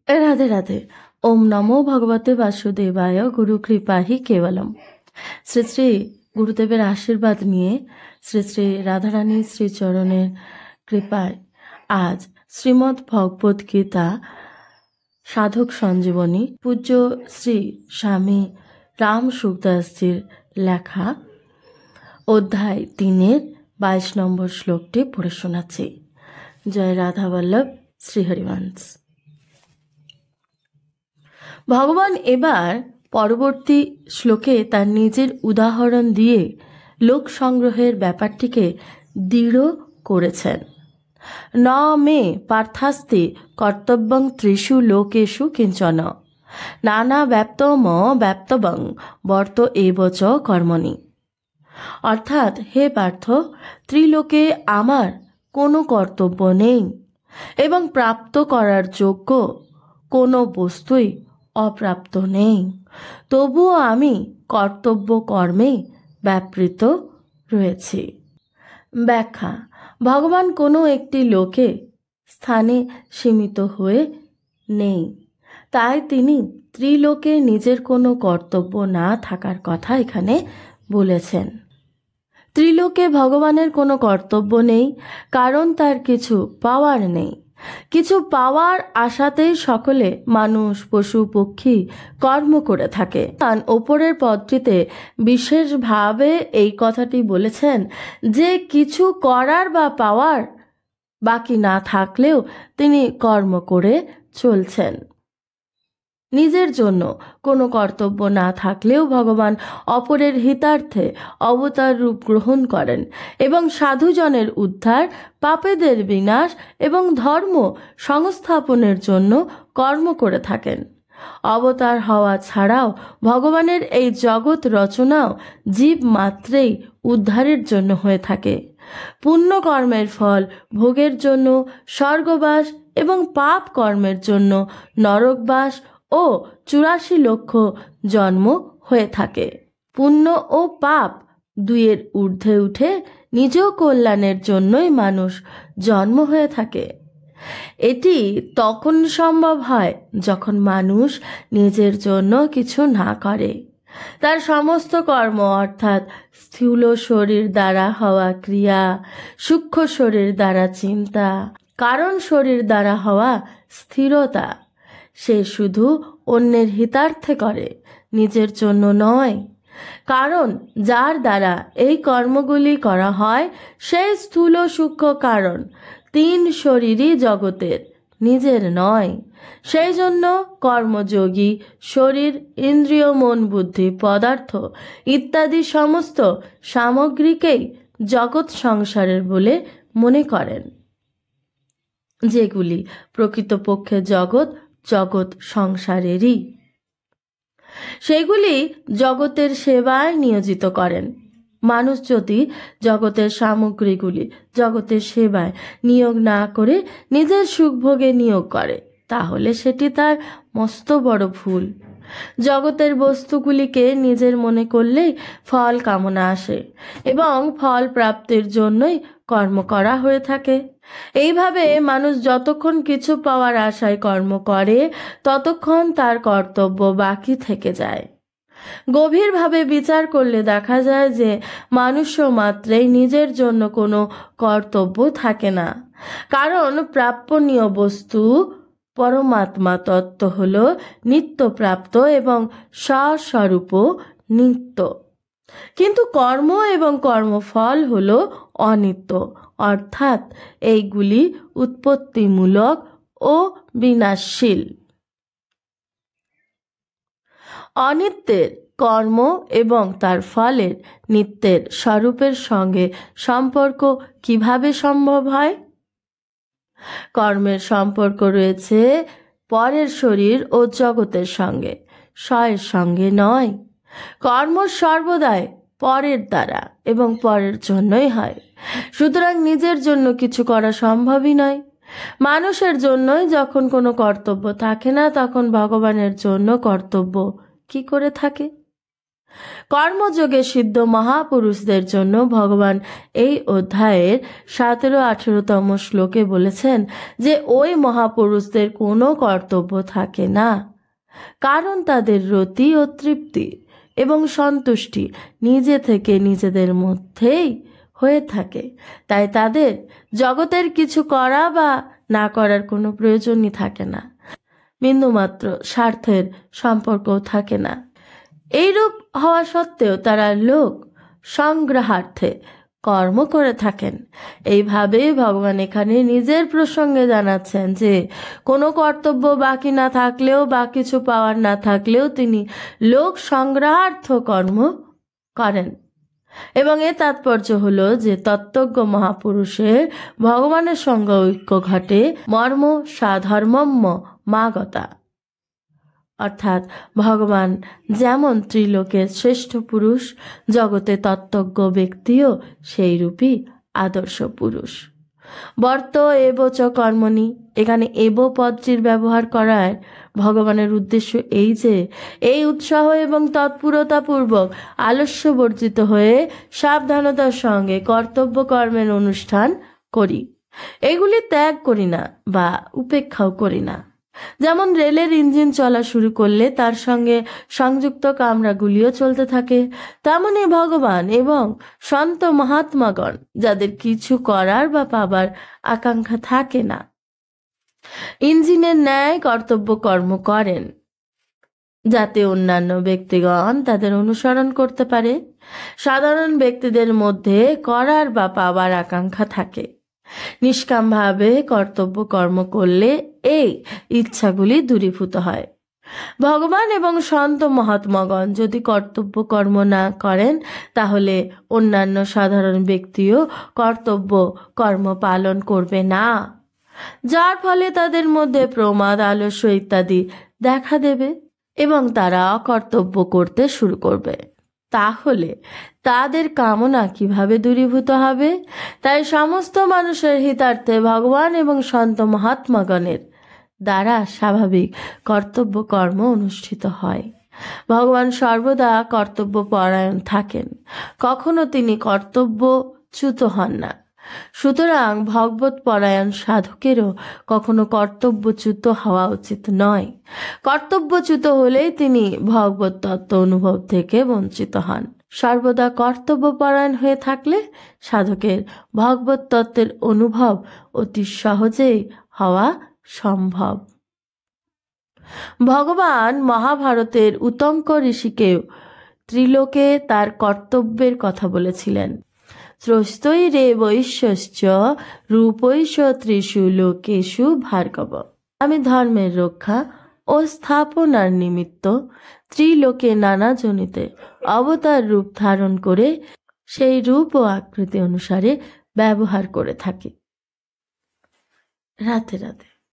রাধে রাধে। ওম নমো ভগবতে বাসুদেবায়। গুরু কৃপাহি কেবলম। শ্রী শ্রী গুরুদেবের আশীর্বাদ নিয়ে শ্রী শ্রী রাধারানী শ্রীচরণের কৃপায় আজ শ্রীমদ্ ভগবত গীতা সাধক সঞ্জীবনী পূজ্য শ্রী স্বামী রাম সুখদাসজির লেখা অধ্যায় 3-এর 22 নম্বর শ্লোকটি পড়ে শোনাচ্ছি। জয় রাধা বল্লভ, শ্রীহরিবংশ। ভগবান এবার পরবর্তী শ্লোকে তার নিজের উদাহরণ দিয়ে লোক সংগ্রহের ব্যাপারটিকে দৃঢ় করেছেন। ন মে পার্থাস্তি কর্তব্যং ত্রিষু লোকেষু কিঞ্চন নানা ব্যাপ্তম ব্যাপ্তবং বর্ত এবচ কর্মণি। অর্থাৎ, হে পার্থ, ত্রিলোকে আমার কোনো কর্তব্য নেই এবং প্রাপ্ত করার যোগ্য কোনো বস্তুই অপ্রাপ্ত নেই, তবুও আমি কর্তব্য কর্মে ব্যাপৃত রয়েছি। ব্যাখ্যা: ভগবান কোনো একটি লোকে স্থানে সীমিত হয়ে নেই, তাই তিনি ত্রিলোকে নিজের কোনো কর্তব্য না থাকার কথা এখানে বলেছেন। ত্রিলোকে ভগবানের কোনো কর্তব্য নেই, কারণ তার কিছু পাওয়ার নেই। কিছু পাওয়ার আশাতেই সকলে মানুষ, পশু, পক্ষী কর্ম করে থাকে। ওপরের পদটিতে বিশেষভাবে এই কথাটি বলেছেন যে কিছু করার বা পাওয়ার বাকি না থাকলেও তিনি কর্ম করে চলছেন। নিজের জন্য কোনো কর্তব্য না থাকলেও ভগবান অপরের হিতার্থে অবতার রূপ গ্রহণ করেন এবং সাধুজনের উদ্ধার, পাপেদের বিনাশ এবং ধর্ম সংস্থাপনের জন্য কর্ম করে থাকেন। অবতার হওয়া ছাড়াও ভগবানের এই জগৎ রচনাও জীব মাত্রেই উদ্ধারের জন্য হয়ে থাকে। পুণ্য কর্মের ফল ভোগের জন্য স্বর্গবাস এবং পাপ কর্মের জন্য নরকবাস ও 84 লক্ষ জন্ম হয়ে থাকে। পুণ্য ও পাপ দুইয়ের ঊর্ধ্বে উঠে নিজ কল্যাণের জন্যই মানুষ জন্ম হয়ে থাকে। এটি তখন সম্ভব হয় যখন মানুষ নিজের জন্য কিছু না করে। তার সমস্ত কর্ম অর্থাৎ স্থূল শরীর দ্বারা হওয়া ক্রিয়া, সূক্ষ্ম শরীর দ্বারা চিন্তা, কারণ শরীর দ্বারা হওয়া স্থিরতা, সে শুধু অন্যের হিতার্থে করে, নিজের জন্য নয়। কারণ যার দ্বারা এই কর্মগুলি করা হয় সেই স্থূল সূক্ষ্ম কারণ 3 শরীরই জগতের, নিজের নয়। সেই জন্য কর্মযোগী শরীর, ইন্দ্রিয়, মন, বুদ্ধি, পদার্থ ইত্যাদি সমস্ত সামগ্রীকেই জগৎ সংসারের বলে মনে করেন, যেগুলি প্রকৃতপক্ষে জগৎ সংসারেরই। সেগুলি জগতের সেবায় নিয়োজিত করেন। মানুষ যদি জগতের সামগ্রীগুলি জগতের সেবায় নিয়োগ না করে নিজের সুখভোগে নিয়োগ করে, তাহলে সেটি তার মস্ত বড় ভুল। জগতের বস্তুগুলিকে নিজের মনে করলেই ফল কামনা আসে এবং ফল প্রাপ্তির জন্যই কর্ম করা হয়ে থাকে। এইভাবে মানুষ যতক্ষণ কিছু পাওয়ার আশায় কর্ম করে ততক্ষণ তার কর্তব্য বাকি থেকে যায়। গভীরভাবে বিচার করলে দেখা যায় যে মানুষ্য মাত্রেই নিজের জন্য কোনো কর্তব্য থাকে না, কারণ প্রাপণীয় বস্তু পরমাত্মা তত্ত্ব হল নিত্যপ্রাপ্ত এবং স্বস্বরূপ নিত্য, কিন্তু কর্ম এবং কর্মফল হল অনিত্য, অর্থাৎ এইগুলি উৎপত্তিমূলক ও বিনাশশীল। অনিত্যের কর্ম এবং তার ফলের নিত্যের স্বরূপের সঙ্গে সম্পর্ক কিভাবে সম্ভব হয়? কর্মের সম্পর্ক রয়েছে পরের শরীর ও জগতের সঙ্গে, স্বয়ের সঙ্গে নয়। কর্ম সর্বদাই পরের দ্বারা এবং পরের জন্যই হয়, সুতরাং নিজের জন্য কিছু করা সম্ভবই নয়। মানুষের জন্যই যখন কোনো কর্তব্য থাকে না, তখন ভগবানের জন্য কর্তব্য কি করে থাকে? কর্মযোগে সিদ্ধ মহাপুরুষদের জন্য ভগবান এই অধ্যায়ের 17-18তম শ্লোকে বলেছেন যে ওই মহাপুরুষদের কোনো কর্তব্য থাকে না, কারণ তাদের রতি ও তৃপ্তি এবং সন্তুষ্টি নিজে থেকে নিজেদের মধ্যেই হয়ে থাকে। তাই তাদের জগতের কিছু করা বা না করার কোনো প্রয়োজনই থাকে না, বিন্দুমাত্র স্বার্থের সম্পর্কও থাকে না। এইরূপ হওয়া সত্ত্বেও তারা লোক সংগ্রহার্থে কর্ম করে থাকেন। এইভাবে ভগবান এখানে নিজের প্রসঙ্গে জানাচ্ছেন যে কোনো কর্তব্য বাকি না থাকলেও বা কিছু পাওয়ার না থাকলেও তিনি লোক সংগ্রহার্থ কর্ম করেন। এবং এর তাৎপর্য হলো যে তত্ত্বজ্ঞ মহাপুরুষের ভগবানের সঙ্গে ঐক্য ঘটে মর্ম সাধর্মম্য মাগতা, অর্থাৎ ভগবান যেমন ত্রিলোকের শ্রেষ্ঠ পুরুষ, জগতে তত্ত্বজ্ঞ ব্যক্তিও সেই রূপী আদর্শ পুরুষ। বর্ত এবচ কর্মণি, এখানে এব পদটির ব্যবহার করার ভগবানের উদ্দেশ্য এই যে এই উৎসাহ এবং তৎপরতাপূর্বক আলস্য বর্জিত হয়ে সাবধানতার সঙ্গে কর্তব্য কর্মের অনুষ্ঠান করি, এগুলি ত্যাগ করি না বা উপেক্ষাও করি না। যেমন রেলের ইঞ্জিন চলা শুরু করলে তার সঙ্গে সংযুক্ত কামরাগুলিও চলতে থাকে, তেমনি ভগবান এবং সন্ত মহাত্মাগণ যাদের কিছু করার বা পাবার আকাঙ্ক্ষা থাকে না, ইঞ্জিনের ন্যায় কর্তব্য কর্ম করেন, যাতে অন্যান্য ব্যক্তিগণ তাদের অনুসরণ করতে পারে। সাধারণ ব্যক্তিদের মধ্যে করার বা পাবার আকাঙ্ক্ষা থাকে। নিষ্কামভাবে কর্তব্য কর্ম করলে এই ইচ্ছাগুলি দূরীভূত হয়। ভগবান এবং সন্ত মহাত্মাগণ যদি কর্তব্য কর্ম না করেন তাহলে অন্যান্য সাধারণ ব্যক্তিও কর্তব্য কর্ম পালন করবে না, যার ফলে তাদের মধ্যে প্রমাদ, আলস্য ইত্যাদি দেখা দেবে এবং তারা অকর্তব্য করতে শুরু করবে। তাহলে তাদের কামনা কিভাবে দূরীভূত হবে? তাই সমস্ত মানুষের হিতার্থে ভগবান এবং সন্ত মহাত্মাগণের দ্বারা স্বাভাবিক কর্তব্য কর্ম অনুষ্ঠিত হয়। ভগবান সর্বদা কর্তব্য পরায়ণ থাকেন, কখনো তিনি কর্তব্যচ্যুত হন না। সুতরাং ভগবত পরায়ণ সাধকেরও কখনো কর্তব্যচ্যুত হওয়া উচিত নয়। কর্তব্যচ্যুত হলেই তিনি ভগবত তত্ত্ব অনুভব থেকে বঞ্চিত হন। সর্বদা কর্তব্য পরায়ণ হয়ে থাকলে সাধকের ভগবত তত্ত্বের অনুভব অতি সহজেই হওয়া সম্ভব। ভগবান মহাভারতের উতঙ্ক ঋষিকেও ত্রিলোকে তার কর্তব্যের কথা বলেছিলেন। ত্রস্তৈ রে বৈশ্যশ্চ রূপৈষ ত্রিষু লোকেষু ভার্গব। আমি ধর্মের রক্ষা ও স্থাপনার নিমিত্ত ত্রিলোকে নানা জনিতে অবতার রূপ ধারণ করে সেই রূপ ও আকৃতি অনুসারে ব্যবহার করে থাকি। রাধে রাধে।